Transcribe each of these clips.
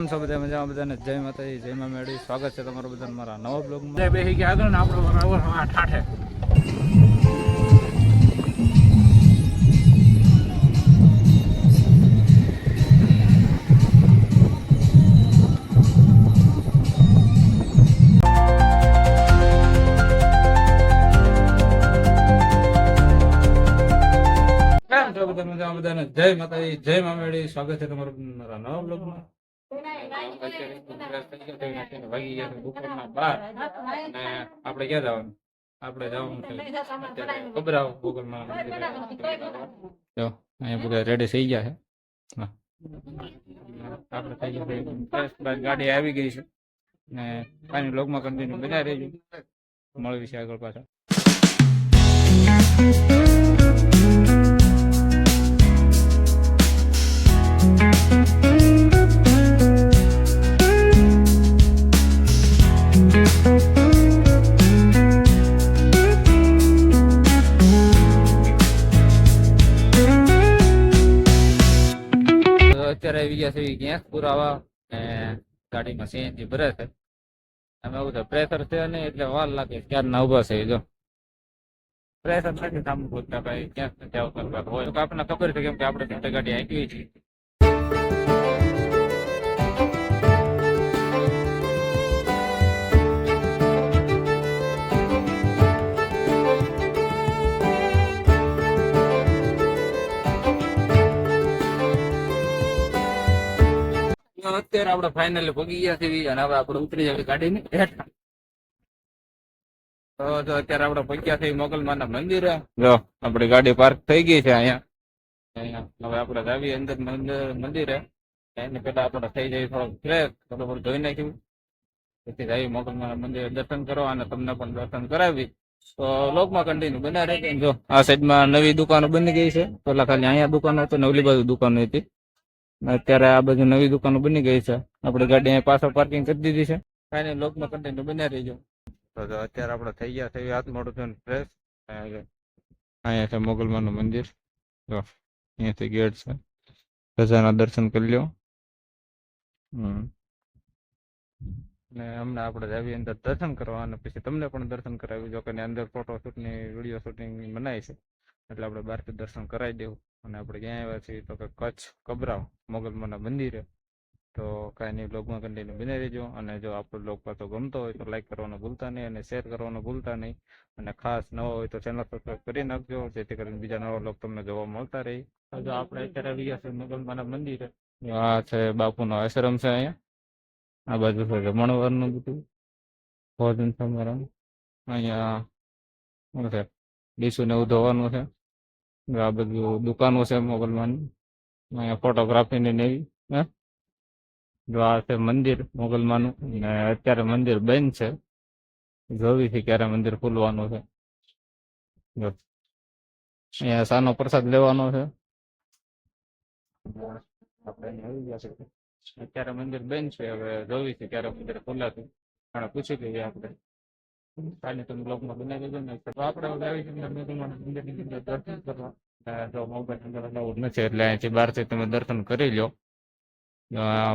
છો બધા મજામાં બધાને જય માતાજી જય માં મેળવી સ્વાગત છે તમારું બધાને મારા નવા બ્લોગમાં. બેસી ગયા આગળ ને આપણો બરાબર ઠાઠે. કેમ છો બધા મજામાં બધાને જય માતાજી જય માં મેળવી સ્વાગત છે તમારું મારા નવા બ્લોગમાં. વાગી ગયા બપોરના 12 અને આપણે ક્યાં જવાનું? આપણે જવાનું છે ખબરાવ ગોગલમાં. જો અહીંયા બધા રેડી થઈ ગયા છે. હા આપણે થઈ ગયા ગાડી આવી ગઈ છે ને પાણી બ્લોગમાં કન્ટિન્યુ બનાવી રહેજો. મળવી છે આગળ પાછા. અત્યારે આવી ગયા છે ગેસ પુરાવા ને ગાડીમાં સીએનજી ભરે છે. અમે એવું છે પ્રેશર છે નહીં એટલે વાર લાગે ક્યારના ઉભા છે. જો પ્રેશર નથી સામું બોલતા ભાઈ ક્યાંક નથી આવતા હોય તો આપણને ખબર છે કેમ કે આપણે સાથે ગાડી આંકી છે. અત્યારે આપણે ફાઇનલી ભોગી ગયા છીએ અને હવે આપણે ઉતરી જઈએ ગાડીની હેઠળ. તો અત્યારે આપણે પહોંચ્યા છીએ મોગલમાના મંદિરે. જો આપણી ગાડી પાર્ક થઈ ગઈ છે અહીંયા. હવે આપણે જાવી અંદર મંદિરે. એની પેલા આપણે થઈ જાય થોડોક ફ્રેશ બરોબર ધોઈ નાખ્યું પછી જઈએ મોગલમાના મંદિરે દર્શન કરવા અને તમને પણ દર્શન કરાવી. તો લોકમાં કન્ટિન્યુ બના રહે. જો આ સાઈડમાં નવી દુકાનો બની ગઈ છે. પેલા ખાલી અહીંયા દુકાનો હતો ને ઓલી બાજુ દુકાનો હતી. અત્યારે આ બાજુ નવી દુકાનો બની ગઈ છે. આપણે ગાડી અહીંયા પાછળ પાર્કિંગ કરી દીધી છે. કાંઈ લોકમાં કન્ટિન્યુ બના રહીજો. તો અત્યારે આપણે થઈ ગયા છે હાથ મોડું થઈને ફ્રેશ. અહીંયા છે મોગલમાનું મંદિર. જો અહીંયાથી ગેટ છે. રજાના દર્શન કરી લ્યો. ને હમણાં આપણે જાવી અંદર દર્શન કરવા અને પછી તમને પણ દર્શન કરાવી. જો કે અંદર ફોટો શૂટની વિડીયો શૂટિંગ બનાવી છે એટલે આપણે બહારથી દર્શન કરાવી દેવું. અને આપણે ક્યાં આવ્યા છીએ તો કે કચ્છ કબરાવ મોગલમાના મંદિરે. તો કાંઈ નહીં બ્લોગમાં કન્ટિન્યુ બની રહેજો. અને જો આપણો બ્લોગ પાછો ગમતો હોય તો લાઈક કરવાનું ભૂલતા નહીં અને શેર કરવાનું ભૂલતા નહીં. અને ખાસ નવો હોય તો ચેનલ સબસ્ક્રાઈબ કરી નાખજો જેથી કરીને બીજા નવા બ્લોગ તમને જોવા મળતા રહે. જો આપણે અત્યારે આવી ગયા છે મોગલમાના મંદિરે. આ છે બાપુનો આશ્રમ છે અહીંયા. આ બાજુ છે જમણવારનું બધું ભોજન સમારંભ. અહીંયા શું છે ડીશું એવું ધોવાનું છે. આ બધું દુકાનો છે મોગલમાની. અહીંયા ફોટોગ્રાફીની ને એવી. જો આ છે મંદિર મોગલમાનું ને અત્યારે મંદિર બંધ છે. જોવી છે ક્યારે મંદિર ખુલવાનું છે. જો અહીંયા સાનો પ્રસાદ લેવાનો છે. આપણે આવી ગયા છે. અત્યારે મંદિર બંધ છે. હવે જોવી છે ક્યારે મંદિર ખુલાતું. અને પૂછી લઈએ આપણે. કાલે તમે બ્લોગમાં બનાવી દેજો ને. તો આપણે આવી મંદિરની અંદર દર્શન કરવા. જો મોબાઈલ અંદર અલાઉડ નથી એટલે અહીંથી બહારથી તમે દર્શન કરી લો.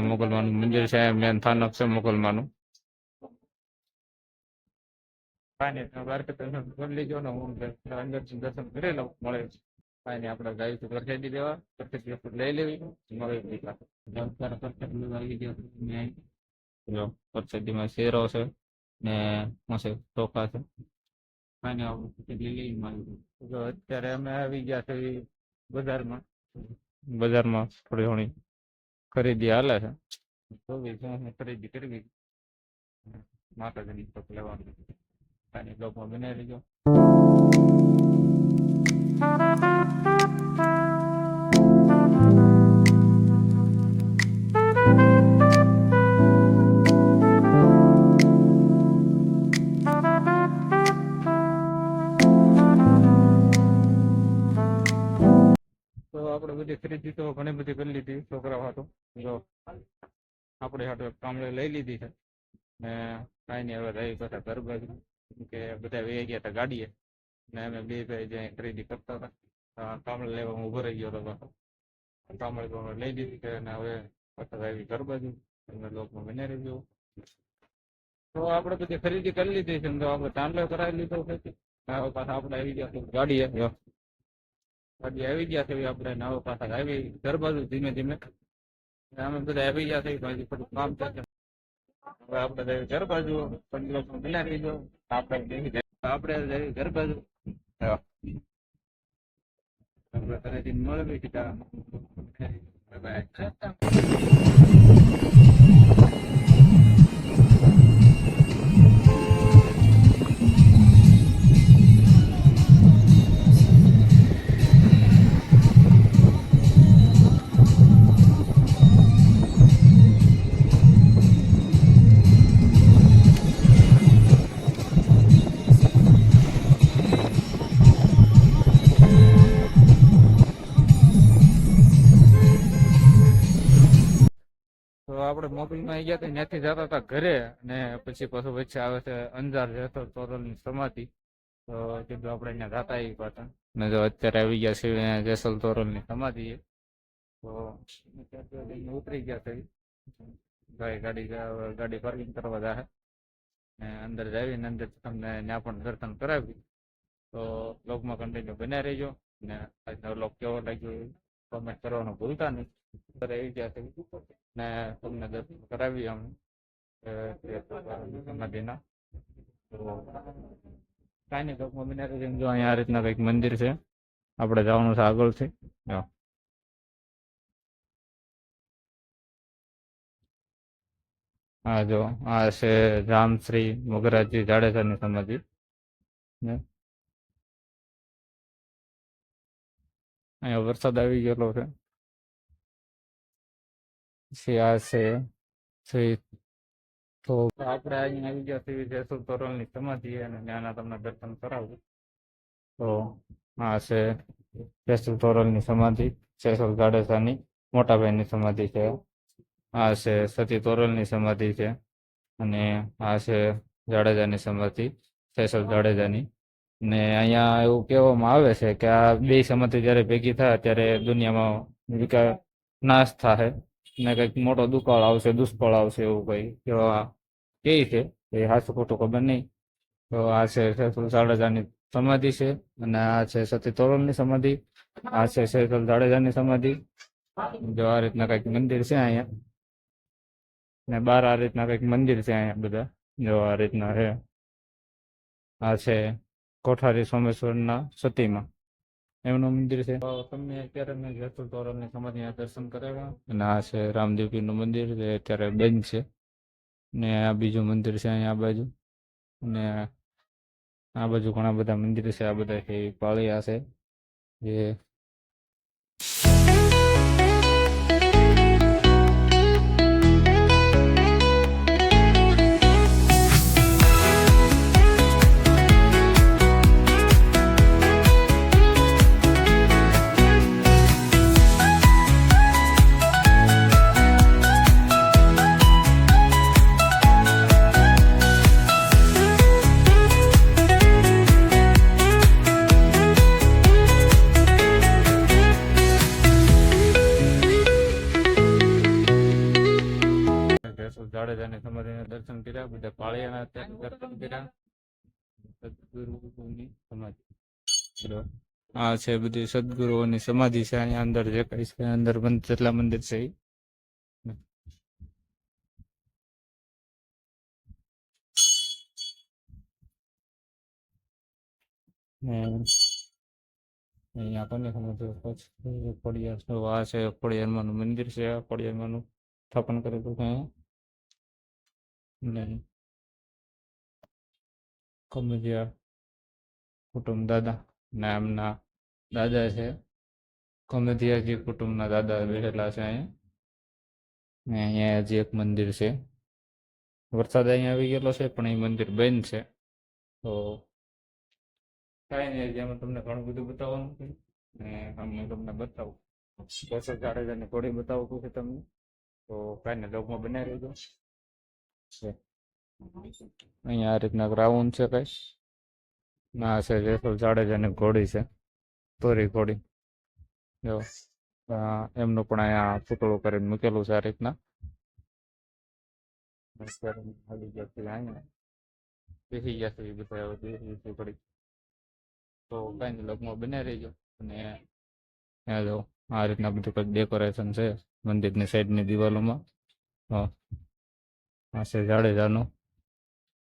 મોગલમાનું મંદિર છે મેન સ્થાનક છે મોગલમાનું. કાંઈ નહીં બહારથી દર્શન કરી લેજો ને હું અંદરથી દર્શન કરી લઉં. મળે કાંઈ નહીં આપણે ગાડી તો પ્રસાદી દેવા પ્રસાદ લઈ લેવી મળે. જો પ્રસાદીમાં શેરો છે ને ચોખા છે. અત્યારે અમે આવી ગયા છે બજારમાં. બજારમાં થોડી ઘણી ખરીદી હાલે છે. ખરીદી કરવી માતાજીની તક લેવાનું. કાંઈ બ્લોગમાં બનાવી લેજો. તો આપણે બધી ખરીદી તો ઘણી બધી કરી લીધી છોકરા હાટુ. જો આપણે હાટુ કામળે લઈ લીધી છે ને કાંઈ નહીં હવે રહી પાછા ઘર બાજુ કે બધા વહી ગયા હતા ગાડીએ ને અમે બે ભાઈ જ્યાં ખરીદી કરતા હતા. કામળે લેવા હું ઉભો રહી ગયો હતો. કામળે લઈ લીધી છે અને હવે પાછા આવી ઘર બાજુ. તમે લોકમાં બને રહેજો. તો આપણે બધી ખરીદી કરી લીધી છે ને, તો આપણે ચાંદલો કરાવી લીધો છે. હવે પાછા આપણે આવી ગયા છે ગાડી આવી ગયા છે આપણે નવો પાછા આવી ઘર બાજુ ધીમે ધીમે અમે બધા આવી ગયા છે. હજી થોડું કામ છે. હવે આપણે ઘર બાજુ બના રહીજો. આપણે ઘર બાજુ આપણે ઘરેથી મળવી સીધા. તો આપણે મોબાઈલમાં આવી ગયા હતા, ત્યાંથી જતા હતા ઘરે, અને પછી પાછું વચ્ચે આવે છે અંજાર જેસલ તોરલની સમાધિ. તો કીધું આપણે અહીંયા જતા આવી પાછા, ને જો અત્યારે આવી ગયા છે અહીંયા જેસલ તોરલની સમાધિ. તો ઉતરી ગયા છે ભાઈ, ગાડી પાર્કિંગ કરવા જાય ને અંદર જાવીને અંદર તમને ત્યાં પણ દર્શન કરાવી. તો બ્લોગમાં કન્ટિન્યુ બન્યા રહેજો, ને આજનો બ્લોગ કેવો લાગ્યો કોમેન્ટ કરવાનું ભૂલતા નહીં. આવી ગયા છે ને તમને દર્શન કરાવી અમે સમાધિના. તો કાંઈ નહીં, બ્લોગમાં બન્યા રહેજો. જો અહીંયા આ રીતના કંઈક મંદિર છે, આપણે જવાનું છે આગળથી. હા જો આ છે રામશ્રી મોગરાજી જાડેજાની સમાધિ. અહીંયા વરસાદ આવી ગયેલો છે. પછી આ છે શ્રી. તો આપણે અહીંયા આવી ગયા છીએ જેસલ તોરલની સમાધિ, અને ત્યાંના તમને દર્શન કરાવું. તો આ છે જેસલ તોરલની સમાધિ, જેસલ જાડેજાની મોટા ભાઈની સમાધિ છે. આ છે સતી તોરલની સમાધિ છે, અને આ છે જાડેજાની સમાધિ, જેસલ જાડેજાની. ને અહીંયા એવું કહેવામાં આવે છે કે આ બે સમાધિ જ્યારે ભેગી થાય ત્યારે દુનિયામાં નાશ થાય ને કંઈક મોટો દુકાળ આવશે, દુષ્કાળ આવશે, એવું કંઈ કેવા કહે છે. એ હાચું ખોટું ખબર નહીં. તો આ છે જેસલ જાડેજાની સમાધિ છે, અને આ છે સતી તોરલની સમાધિ, આ છે જેસલ જાડેજાની સમાધિ. જો આ રીતના કંઈક મંદિર છે અહીંયા, ને બાર આ રીતના કંઈક મંદિર છે અહીંયા બધા. જો આ રીતના છે. આ છે કોઠારી સોમેશ્વરના સતીમાં એમનું મંદિર છે. તમને અત્યારે મેં જેસલ તોરલની સમાધિના દર્શન કરાવ્યા, અને આ છે રામદેવપીરનું મંદિર, જે અત્યારે બંધ છે. ને આ બીજું મંદિર છે અહીંયા આ બાજુ, અને આ બાજુ ઘણા બધા મંદિર છે. આ બધા છે પાળિયા છે જે જાડેજાની સમાધિના દર્શન કર્યા, બધા પાળિયાના દર્શન કર્યા. સદગુરુની સમાધિ, આ છે બધી સદગુરુઓની સમાધિ છે. અહીંયા અંદર જે કઈ છે અંદર જેટલા મંદિર છે અહીંયા કોને સમાધિ ખોડિયાર. આ છે ખોડિયારમાંનું મંદિર છે, ખોડિયારમાંનું સ્થાપન કરેલું છે. કમજિયા કુટુંબ દાદા નામના દાદા છે. કમધિયાજી કુટુંબના દાદા બેઠેલા છે અહીંયા. ને અહીંયા હજી એક મંદિર છે. વરસાદ અહીંયા આવી ગયેલો છે, પણ એ મંદિર બંધ છે. તો કાંઈ નહીં, જેમાં તમને ઘણું બધું બતાવવાનું છે, ને હું તમને બતાવું. જેસલ જાડેજાની ઘોડી બતાવવું છે તમને. તો કાંઈ નહીં, લોગમાં બનાવી રહેજો. અહીંયા આ રીતના ગ્રાઉન્ડ છે કઈ ના છે. જેસલ જાડેજાની ઘોડી છે, તોરી ઘોડી. જો એમનું પણ અહીંયા પૂતળું કરીને મૂકેલું છે આ રીતના. અત્યારે આવી ગયા છે અહીંયા બેસી ગયા છે એ બધા હવે બેસી ઘડી તો કઈ નહીં લગ્નમાં બને રહીજો અને ત્યાં જો આ રીતના બધું કંઈક ડેકોરેશન છે મંદિરની સાઈડની દિવાલોમાં હા આ છે જાડેજાનું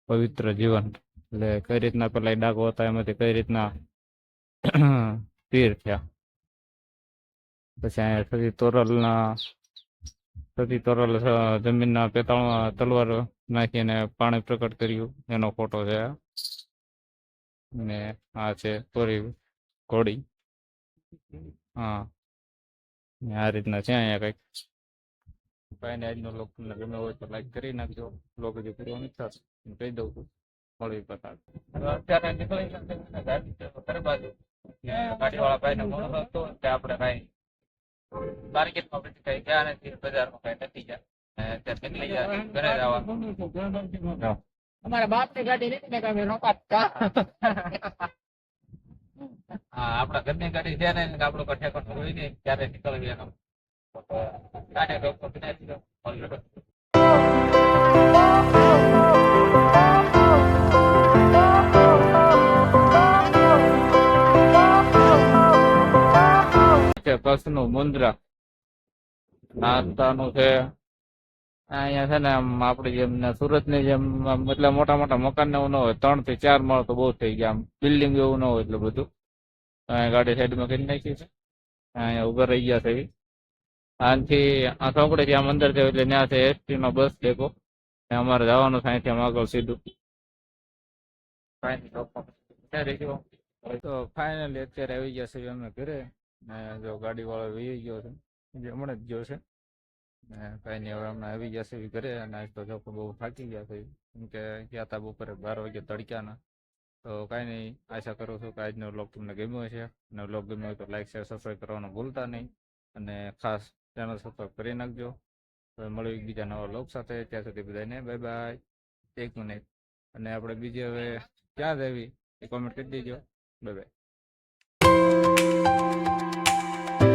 પવિત્ર જીવન એટલે કઈ રીતના પેલા એ ડાકો હતા એમાંથી કઈ રીતના પીર થયા પછી અહીંયા સતી તોરલ જમીનના પેતાળમાં તલવાર નાખીને પાણી પ્રકટ કર્યું એનો ફોટો છે આ. ને આ છે તોરી ઘોડી હા ને આ રીતના છે અહીંયા કંઈક કાંઈ આજનો લોક તમને ગમે હોય તો લાઈક કરી નાખજો લોક હજી પૂરો નથી થતો કહી દઉં છું મળવી પતા અત્યારે નીકળી જશે ગાડી ઘર બાજુ ગાડીવાળા ભાઈને મળો હતો કે આપણે કાંઈ માર્કેટમાં પછી કઈ ગયા નથી બજારમાં કઈ નથી ગયા અત્યારે નીકળી ગયા ઘરે જવા અમારા બાપ ની ગાડી નથી ને કઈ રોકાતા હા આપણા ઘરની ગાડી છે ને આપણો કઈ ઠેકાણું હોય નહીં ત્યારે નીકળવી એનો કાને લોકો કચ્છનું મુન્દ્રા નાસ્તાનું છે અહીંયા છે ને આમ આપડે જેમ સુરત ની જેમ એટલે મોટા મોટા મકાન એવું ન હોય 3 થી 4 માળ તો બહુ થઈ ગયા આમ બિલ્ડિંગ એવું ન હોય એટલે બધું અહીંયા ગાડી સાઈડમાં કરી નાખી છે અહીંયા ઉભા રહી ગયા છે આનાથી આ ચોકડેથી આમ અંદર થયો એટલે ત્યાં છે એસટી નો બસ ડેપો અમારે જવાનું છે અહીંથી આમ આગળ સીધું તો ફાઇનલી અત્યારે આવી ગયા છે અમે ઘરે ને જો ગાડી વાળો વહી ગયો છે જે હમણાં જ ગયો છે ને કઈ નહીં હવે હમણાં આવી ગયા છે ઘરે અને આજ તો જો બહુ થાકી ગયા છે કેમ કે ગયા હતા બપોરે 12 વાગે તડક્યાના તો કઈ નહીં આશા કરું છું કે આજનો વ્લોગ તમને ગમ્યો છે અને વ્લોગ ગમ્યો હોય તો લાઈક શેર સબસ્ક્રાઈબ કરવાનું ભૂલતા નહીં અને ખાસ ચેનલ સબસ્ક્રાઈબ કરી નાખજો તો મળ્યું બીજા નવા વ્લોગ સાથે ત્યાં સુધી બધાને બાય બાય 1 મિનિટ અને આપણે બીજી હવે ક્યાં જવી એ કોમેન્ટ કરી દેજો બાય બાય